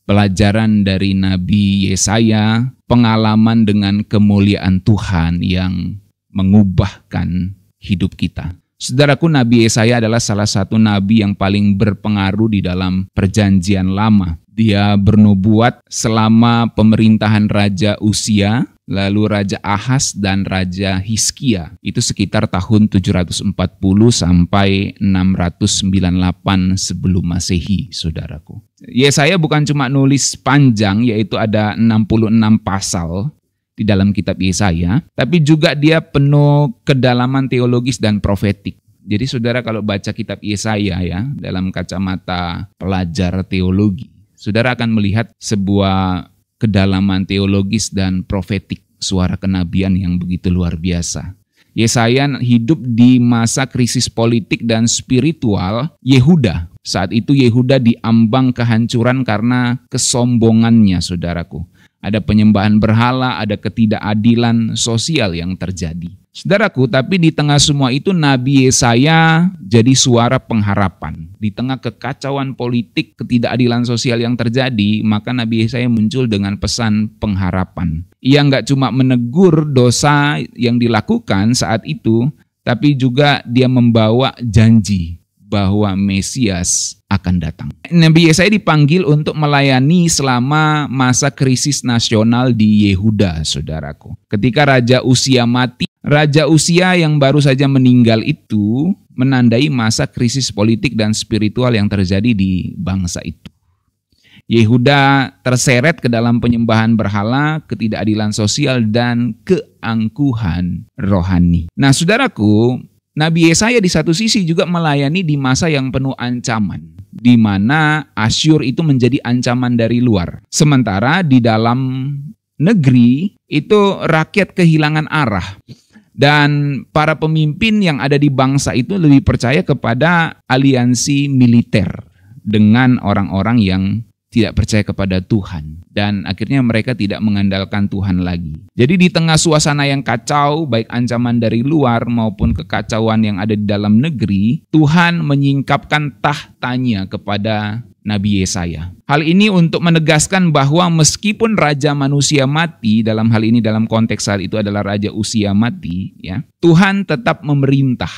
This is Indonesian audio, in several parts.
pelajaran dari Nabi Yesaya, pengalaman dengan kemuliaan Tuhan yang mengubahkan hidup kita. Saudaraku, Nabi Yesaya adalah salah satu nabi yang paling berpengaruh di dalam Perjanjian Lama. Dia bernubuat selama pemerintahan Raja Uzia, lalu Raja Ahaz dan Raja Hizkia. Itu sekitar tahun 740 sampai 698 sebelum Masehi, saudaraku. Yesaya bukan cuma nulis panjang, yaitu ada 66 pasal di dalam kitab Yesaya, tapi juga dia penuh kedalaman teologis dan profetik. Jadi saudara kalau baca kitab Yesaya ya, dalam kacamata pelajar teologi, saudara akan melihat sebuah kedalaman teologis dan profetik, suara kenabian yang begitu luar biasa. Yesaya hidup di masa krisis politik dan spiritual Yehuda. Saat itu Yehuda diambang kehancuran karena kesombongannya, saudaraku. Ada penyembahan berhala, ada ketidakadilan sosial yang terjadi. Saudaraku, tapi di tengah semua itu Nabi Yesaya jadi suara pengharapan. Di tengah kekacauan politik, ketidakadilan sosial yang terjadi, maka Nabi Yesaya muncul dengan pesan pengharapan. Ia nggak cuma menegur dosa yang dilakukan saat itu, tapi juga dia membawa janji bahwa Mesias akan datang. Nabi Yesaya dipanggil untuk melayani selama masa krisis nasional di Yehuda, saudaraku. Ketika Raja Uzia mati, Raja Uzia yang baru saja meninggal itu menandai masa krisis politik dan spiritual yang terjadi di bangsa itu. Yehuda terseret ke dalam penyembahan berhala, ketidakadilan sosial, dan keangkuhan rohani. Nah, saudaraku, Nabi Yesaya di satu sisi juga melayani di masa yang penuh ancaman, di mana Asyur itu menjadi ancaman dari luar. Sementara di dalam negeri itu rakyat kehilangan arah. Dan para pemimpin yang ada di bangsa itu lebih percaya kepada aliansi militer dengan orang-orang yang tidak percaya kepada Tuhan. Dan akhirnya mereka tidak mengandalkan Tuhan lagi. Jadi di tengah suasana yang kacau, baik ancaman dari luar maupun kekacauan yang ada di dalam negeri, Tuhan menyingkapkan tahtanya kepada Nabi Yesaya. Hal ini untuk menegaskan bahwa meskipun Raja manusia mati, dalam hal ini dalam konteks saat itu adalah Raja Uzia mati, ya, Tuhan tetap memerintah.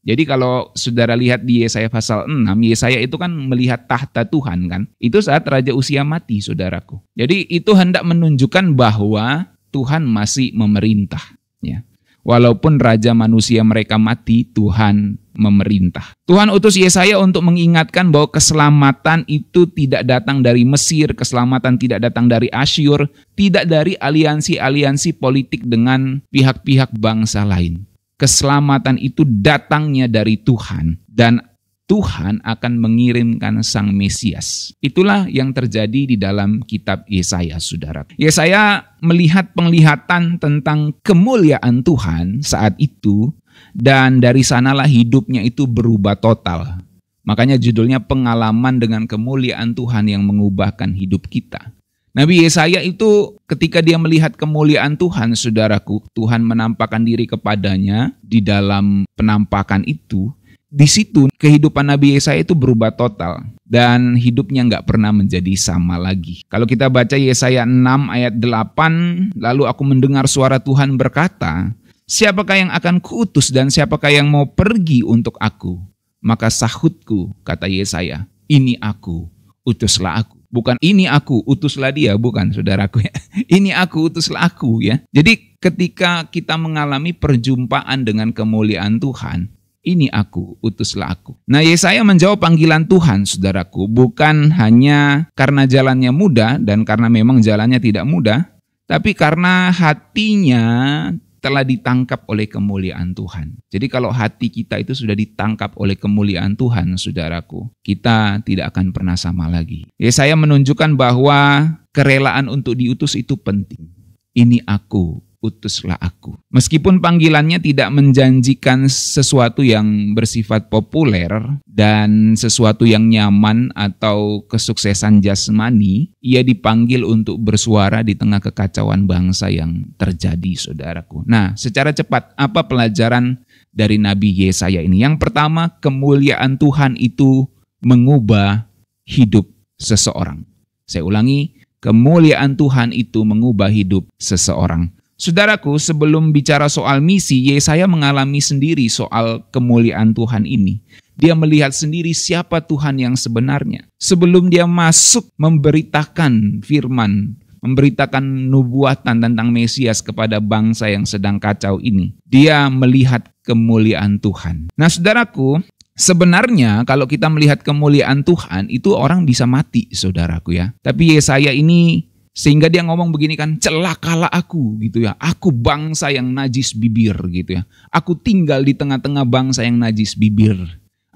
Jadi kalau saudara lihat di Yesaya pasal 6, Yesaya itu kan melihat tahta Tuhan kan. Itu saat Raja Uzia mati, saudaraku. Jadi itu hendak menunjukkan bahwa Tuhan masih memerintah. Ya. Walaupun Raja manusia mereka mati, Tuhan memerintah. Tuhan utus Yesaya untuk mengingatkan bahwa keselamatan itu tidak datang dari Mesir, keselamatan tidak datang dari Asyur, tidak dari aliansi-aliansi politik dengan pihak-pihak bangsa lain. Keselamatan itu datangnya dari Tuhan dan Tuhan akan mengirimkan Sang Mesias. Itulah yang terjadi di dalam kitab Yesaya, saudara. Yesaya melihat penglihatan tentang kemuliaan Tuhan saat itu dan dari sanalah hidupnya itu berubah total. Makanya judulnya pengalaman dengan kemuliaan Tuhan yang mengubahkan hidup kita. Nabi Yesaya itu ketika dia melihat kemuliaan Tuhan, saudaraku, Tuhan menampakkan diri kepadanya di dalam penampakan itu. Di situ kehidupan Nabi Yesaya itu berubah total dan hidupnya nggak pernah menjadi sama lagi. Kalau kita baca Yesaya 6 ayat 8, lalu aku mendengar suara Tuhan berkata, siapakah yang akan kuutus dan siapakah yang mau pergi untuk aku? Maka sahutku, kata Yesaya, ini aku, utuslah aku. Bukan ini aku, utuslah dia, bukan saudaraku ya. Ini aku, utuslah aku ya. Jadi ketika kita mengalami perjumpaan dengan kemuliaan Tuhan, ini aku, utuslah aku. Nah, Yesaya menjawab panggilan Tuhan, saudaraku, bukan hanya karena jalannya mudah dan karena memang jalannya tidak mudah, tapi karena hatinya telah ditangkap oleh kemuliaan Tuhan. Jadi kalau hati kita itu sudah ditangkap oleh kemuliaan Tuhan, saudaraku, kita tidak akan pernah sama lagi. Yesaya menunjukkan bahwa kerelaan untuk diutus itu penting. Ini aku, utuslah aku. Meskipun panggilannya tidak menjanjikan sesuatu yang bersifat populer dan sesuatu yang nyaman atau kesuksesan jasmani, ia dipanggil untuk bersuara di tengah kekacauan bangsa yang terjadi, saudaraku. Nah, secara cepat, apa pelajaran dari Nabi Yesaya ini? Yang pertama, kemuliaan Tuhan itu mengubah hidup seseorang. Saya ulangi, kemuliaan Tuhan itu mengubah hidup seseorang. Saudaraku, sebelum bicara soal misi, Yesaya mengalami sendiri soal kemuliaan Tuhan ini. Dia melihat sendiri siapa Tuhan yang sebenarnya. Sebelum dia masuk memberitakan firman, memberitakan nubuatan tentang Mesias kepada bangsa yang sedang kacau ini, dia melihat kemuliaan Tuhan. Nah, saudaraku, sebenarnya kalau kita melihat kemuliaan Tuhan, itu orang bisa mati, saudaraku ya. Tapi Yesaya ini, sehingga dia ngomong begini kan, celakalah aku gitu ya. Aku bangsa yang najis bibir gitu ya. Aku tinggal di tengah-tengah bangsa yang najis bibir.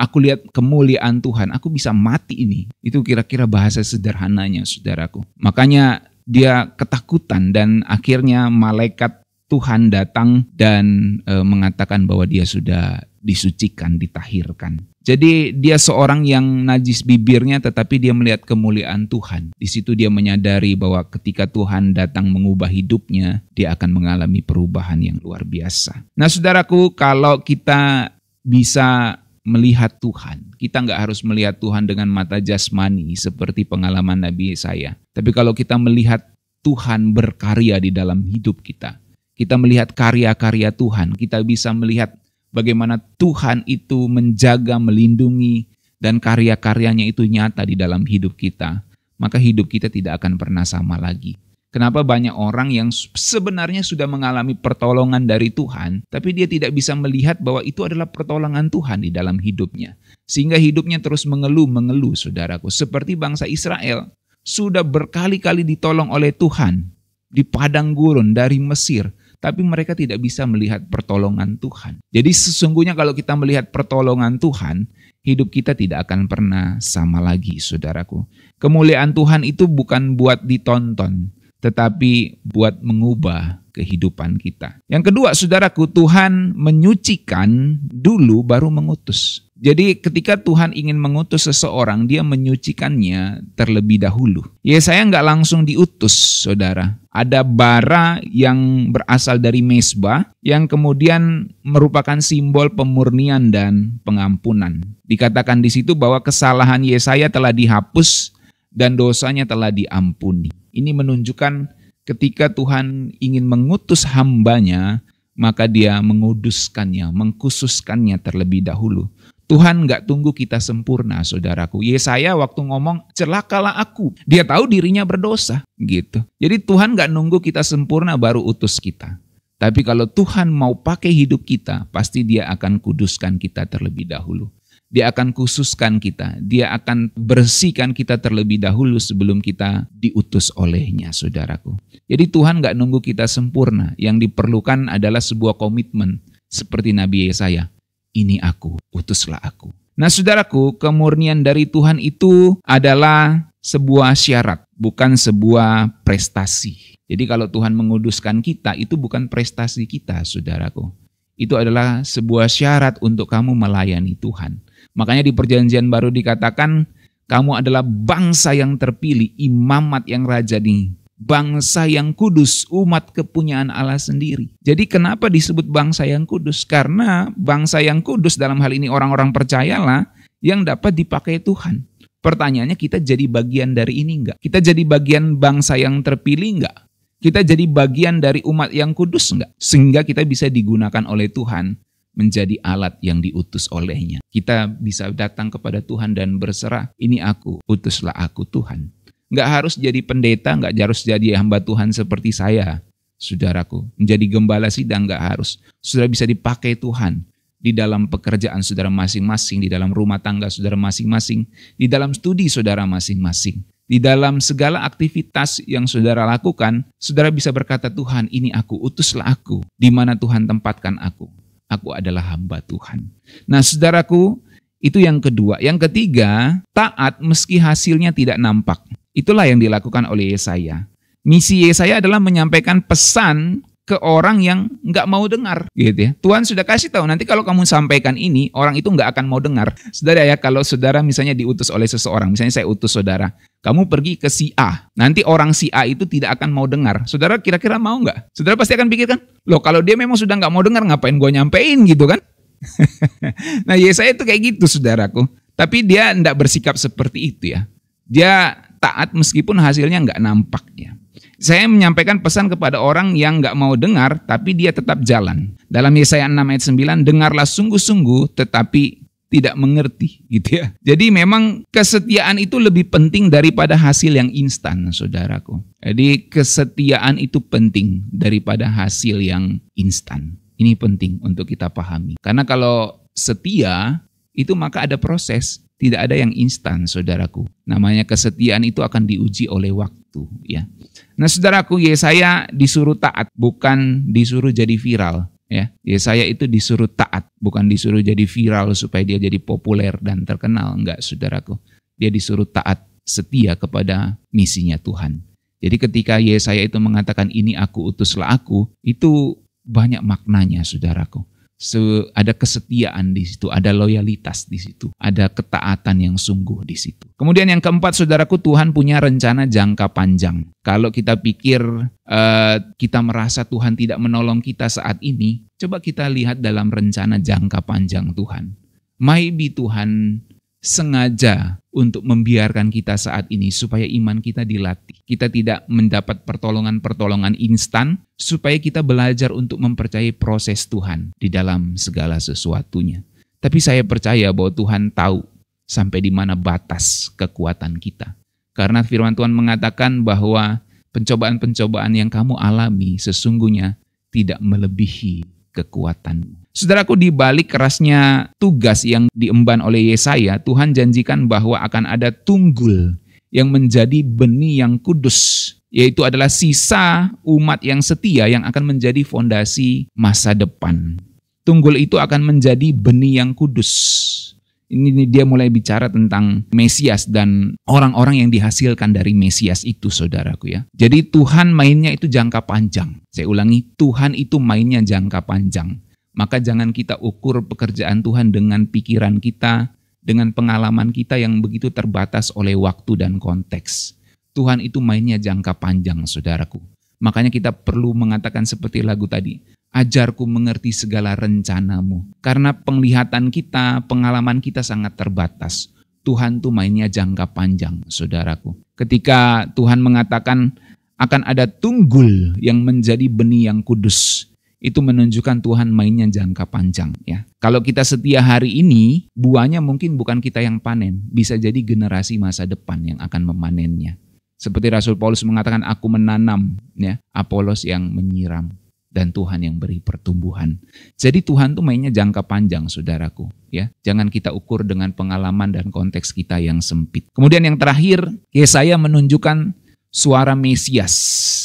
Aku lihat kemuliaan Tuhan, aku bisa mati ini. Itu kira-kira bahasa sederhananya, saudaraku. Makanya dia ketakutan dan akhirnya malaikat Tuhan datang dan mengatakan bahwa dia sudah disucikan, ditahirkan. Jadi dia seorang yang najis bibirnya tetapi dia melihat kemuliaan Tuhan. Di situ dia menyadari bahwa ketika Tuhan datang mengubah hidupnya, dia akan mengalami perubahan yang luar biasa. Nah, saudaraku, kalau kita bisa melihat Tuhan, kita nggak harus melihat Tuhan dengan mata jasmani seperti pengalaman Nabi Yesaya. Tapi kalau kita melihat Tuhan berkarya di dalam hidup kita, kita melihat karya-karya Tuhan, kita bisa melihat bagaimana Tuhan itu menjaga, melindungi, dan karya-karyanya itu nyata di dalam hidup kita, maka hidup kita tidak akan pernah sama lagi. Kenapa banyak orang yang sebenarnya sudah mengalami pertolongan dari Tuhan, tapi dia tidak bisa melihat bahwa itu adalah pertolongan Tuhan di dalam hidupnya. Sehingga hidupnya terus mengeluh, saudaraku. Seperti bangsa Israel, sudah berkali-kali ditolong oleh Tuhan di padang gurun dari Mesir, tapi mereka tidak bisa melihat pertolongan Tuhan. Jadi sesungguhnya kalau kita melihat pertolongan Tuhan, hidup kita tidak akan pernah sama lagi, saudaraku. Kemuliaan Tuhan itu bukan buat ditonton, tetapi buat mengubah kehidupan kita. Yang kedua, saudaraku, Tuhan menyucikan dulu baru mengutus. Jadi ketika Tuhan ingin mengutus seseorang, dia menyucikannya terlebih dahulu. Yesaya nggak langsung diutus, saudara. Ada bara yang berasal dari mezbah, yang kemudian merupakan simbol pemurnian dan pengampunan. Dikatakan di situ bahwa kesalahan Yesaya telah dihapus dan dosanya telah diampuni. Ini menunjukkan ketika Tuhan ingin mengutus hambanya, maka dia menguduskannya, mengkhususkannya terlebih dahulu. Tuhan nggak tunggu kita sempurna, saudaraku. Yesaya waktu ngomong, celakalah aku. Dia tahu dirinya berdosa, gitu. Jadi Tuhan nggak nunggu kita sempurna baru utus kita. Tapi kalau Tuhan mau pakai hidup kita, pasti dia akan kuduskan kita terlebih dahulu. Dia akan khususkan kita, dia akan bersihkan kita terlebih dahulu sebelum kita diutus olehnya, saudaraku. Jadi Tuhan nggak nunggu kita sempurna, yang diperlukan adalah sebuah komitmen seperti Nabi Yesaya. Ini aku, utuslah aku. Nah, saudaraku, kemurnian dari Tuhan itu adalah sebuah syarat, bukan sebuah prestasi. Jadi kalau Tuhan menguduskan kita, itu bukan prestasi kita, saudaraku. Itu adalah sebuah syarat untuk kamu melayani Tuhan. Makanya di Perjanjian Baru dikatakan, kamu adalah bangsa yang terpilih, imamat yang rajani, bangsa yang kudus, umat kepunyaan Allah sendiri. Jadi kenapa disebut bangsa yang kudus? Karena bangsa yang kudus dalam hal ini orang-orang percayalah yang dapat dipakai Tuhan. Pertanyaannya, kita jadi bagian dari ini enggak? Kita jadi bagian bangsa yang terpilih enggak? Kita jadi bagian dari umat yang kudus enggak? Sehingga kita bisa digunakan oleh Tuhan menjadi alat yang diutus olehnya. Kita bisa datang kepada Tuhan dan berserah, ini aku, utuslah aku Tuhan. Nggak harus jadi pendeta, nggak harus jadi hamba Tuhan seperti saya, saudaraku. Menjadi gembala sidang nggak harus. Sudah bisa dipakai Tuhan di dalam pekerjaan saudara masing-masing, di dalam rumah tangga saudara masing-masing, di dalam studi saudara masing-masing. Di dalam segala aktivitas yang saudara lakukan, saudara bisa berkata, Tuhan, ini aku, utuslah aku. Di mana Tuhan tempatkan aku? Aku adalah hamba Tuhan. Nah, saudaraku, itu yang kedua. Yang ketiga, taat meski hasilnya tidak nampak. Itulah yang dilakukan oleh Yesaya. Misi Yesaya adalah menyampaikan pesan ke orang yang nggak mau dengar, gitu ya. Tuhan sudah kasih tahu, nanti kalau kamu sampaikan ini, orang itu nggak akan mau dengar. Saudara ya, kalau saudara misalnya diutus oleh seseorang, misalnya saya utus saudara, kamu pergi ke si A, nanti orang si A itu tidak akan mau dengar. Saudara kira-kira mau nggak? Saudara pasti akan pikirkan, loh kalau dia memang sudah nggak mau dengar, ngapain gue nyampein gitu kan? Nah, Yesaya itu kayak gitu, saudaraku. Tapi dia tidak bersikap seperti itu ya. Dia taat meskipun hasilnya nggak nampak ya. Saya menyampaikan pesan kepada orang yang nggak mau dengar tapi dia tetap jalan. Dalam Yesaya 6 ayat 9, dengarlah sungguh-sungguh tetapi tidak mengerti gitu ya. Jadi memang kesetiaan itu lebih penting daripada hasil yang instan, saudaraku. Jadi kesetiaan itu penting daripada hasil yang instan. Ini penting untuk kita pahami. Karena kalau setia itu maka ada proses, tidak ada yang instan, saudaraku. Namanya kesetiaan itu akan diuji oleh waktu ya. Nah, saudaraku, Yesaya disuruh taat, bukan disuruh jadi viral. Ya, Yesaya itu disuruh taat, bukan disuruh jadi viral supaya dia jadi populer dan terkenal. Enggak, saudaraku. Dia disuruh taat, setia kepada misinya Tuhan. Jadi ketika Yesaya itu mengatakan ini aku utuslah aku, itu banyak maknanya, saudaraku. Ada kesetiaan di situ, ada loyalitas di situ, ada ketaatan yang sungguh di situ. Kemudian yang keempat, saudaraku, Tuhan punya rencana jangka panjang. Kalau kita pikir kita merasa Tuhan tidak menolong kita saat ini, coba kita lihat dalam rencana jangka panjang Tuhan. Maybe Tuhan sengaja untuk membiarkan kita saat ini supaya iman kita dilatih. Kita tidak mendapat pertolongan-pertolongan instan supaya kita belajar untuk mempercayai proses Tuhan di dalam segala sesuatunya. Tapi saya percaya bahwa Tuhan tahu sampai di mana batas kekuatan kita. Karena firman Tuhan mengatakan bahwa pencobaan-pencobaan yang kamu alami sesungguhnya tidak melebihi kekuatanmu. Saudaraku, di balik kerasnya tugas yang diemban oleh Yesaya, Tuhan janjikan bahwa akan ada tunggul yang menjadi benih yang kudus, yaitu adalah sisa umat yang setia yang akan menjadi fondasi masa depan. Tunggul itu akan menjadi benih yang kudus. Ini dia mulai bicara tentang Mesias dan orang-orang yang dihasilkan dari Mesias itu, saudaraku ya. Jadi Tuhan mainnya itu jangka panjang. Saya ulangi, Tuhan itu mainnya jangka panjang. Maka jangan kita ukur pekerjaan Tuhan dengan pikiran kita, dengan pengalaman kita yang begitu terbatas oleh waktu dan konteks. Tuhan itu mainnya jangka panjang, saudaraku. Makanya kita perlu mengatakan seperti lagu tadi, ajarku mengerti segala rencanamu. Karena penglihatan kita, pengalaman kita sangat terbatas. Tuhan tuh mainnya jangka panjang, saudaraku. Ketika Tuhan mengatakan akan ada tunggul yang menjadi benih yang kudus, itu menunjukkan Tuhan mainnya jangka panjang ya. Kalau kita setia hari ini, buahnya mungkin bukan kita yang panen, bisa jadi generasi masa depan yang akan memanennya. Seperti Rasul Paulus mengatakan, aku menanam ya, Apolos yang menyiram dan Tuhan yang beri pertumbuhan. Jadi Tuhan tuh mainnya jangka panjang, saudaraku ya. Jangan kita ukur dengan pengalaman dan konteks kita yang sempit. Kemudian yang terakhir, Yesaya menunjukkan suara Mesias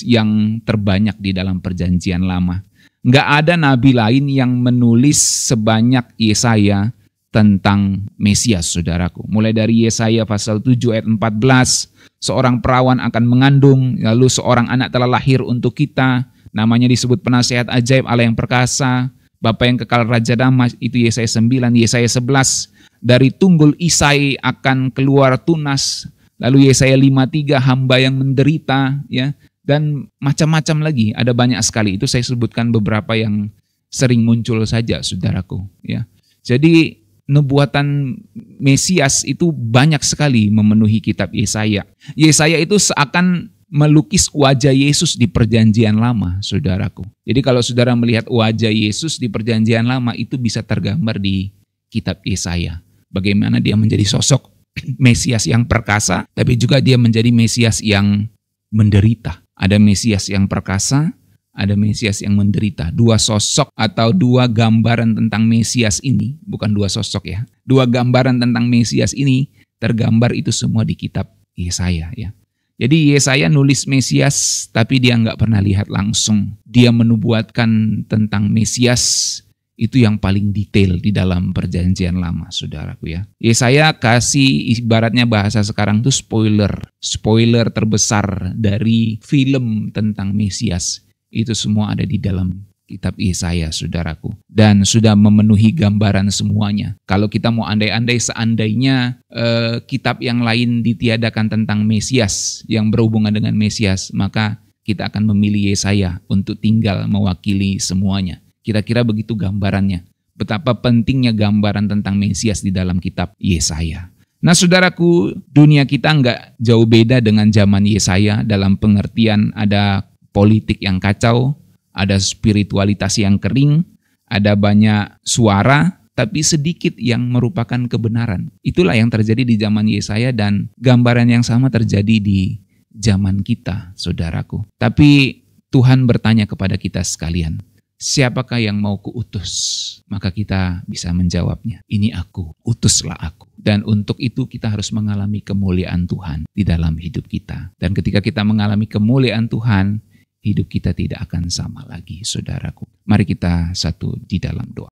yang terbanyak di dalam perjanjian lama. Nggak ada nabi lain yang menulis sebanyak Yesaya tentang Mesias, saudaraku. Mulai dari Yesaya pasal 7 ayat 14, seorang perawan akan mengandung, lalu seorang anak telah lahir untuk kita, namanya disebut penasihat ajaib, Allah yang perkasa, Bapa yang kekal, Raja Damai, itu Yesaya 9, Yesaya 11, dari tunggul Isai akan keluar tunas, lalu Yesaya 53, hamba yang menderita, ya. Dan macam-macam lagi, ada banyak sekali. Itu saya sebutkan beberapa yang sering muncul saja, saudaraku. Ya. Jadi nubuatan Mesias itu banyak sekali memenuhi kitab Yesaya. Yesaya itu seakan melukis wajah Yesus di perjanjian lama, saudaraku. Jadi kalau saudara melihat wajah Yesus di perjanjian lama, itu bisa tergambar di kitab Yesaya. Bagaimana dia menjadi sosok Mesias yang perkasa, tapi juga dia menjadi Mesias yang menderita. Ada Mesias yang perkasa, ada Mesias yang menderita. Dua sosok atau dua gambaran tentang Mesias ini, bukan dua sosok ya. Dua gambaran tentang Mesias ini tergambar itu semua di kitab Yesaya ya. Jadi Yesaya nulis Mesias tapi dia nggak pernah lihat langsung. Dia menubuatkan tentang Mesias itu yang paling detail di dalam perjanjian lama, saudaraku ya. Yesaya kasih ibaratnya bahasa sekarang itu spoiler terbesar dari film tentang Mesias. Itu semua ada di dalam kitab Yesaya, saudaraku. Dan sudah memenuhi gambaran semuanya. Kalau kita mau andai-andai seandainya kitab yang lain ditiadakan tentang Mesias yang berhubungan dengan Mesias, maka kita akan memilih Yesaya untuk tinggal mewakili semuanya. Kira-kira begitu gambarannya. Betapa pentingnya gambaran tentang Mesias di dalam kitab Yesaya. Nah saudaraku, dunia kita nggak jauh beda dengan zaman Yesaya dalam pengertian ada politik yang kacau, ada spiritualitas yang kering, ada banyak suara, tapi sedikit yang merupakan kebenaran. Itulah yang terjadi di zaman Yesaya dan gambaran yang sama terjadi di zaman kita, saudaraku. Tapi Tuhan bertanya kepada kita sekalian, siapakah yang mau kuutus? Maka kita bisa menjawabnya, ini aku, utuslah aku. Dan untuk itu kita harus mengalami kemuliaan Tuhan di dalam hidup kita. Dan ketika kita mengalami kemuliaan Tuhan, hidup kita tidak akan sama lagi, saudaraku. Mari kita satu di dalam doa.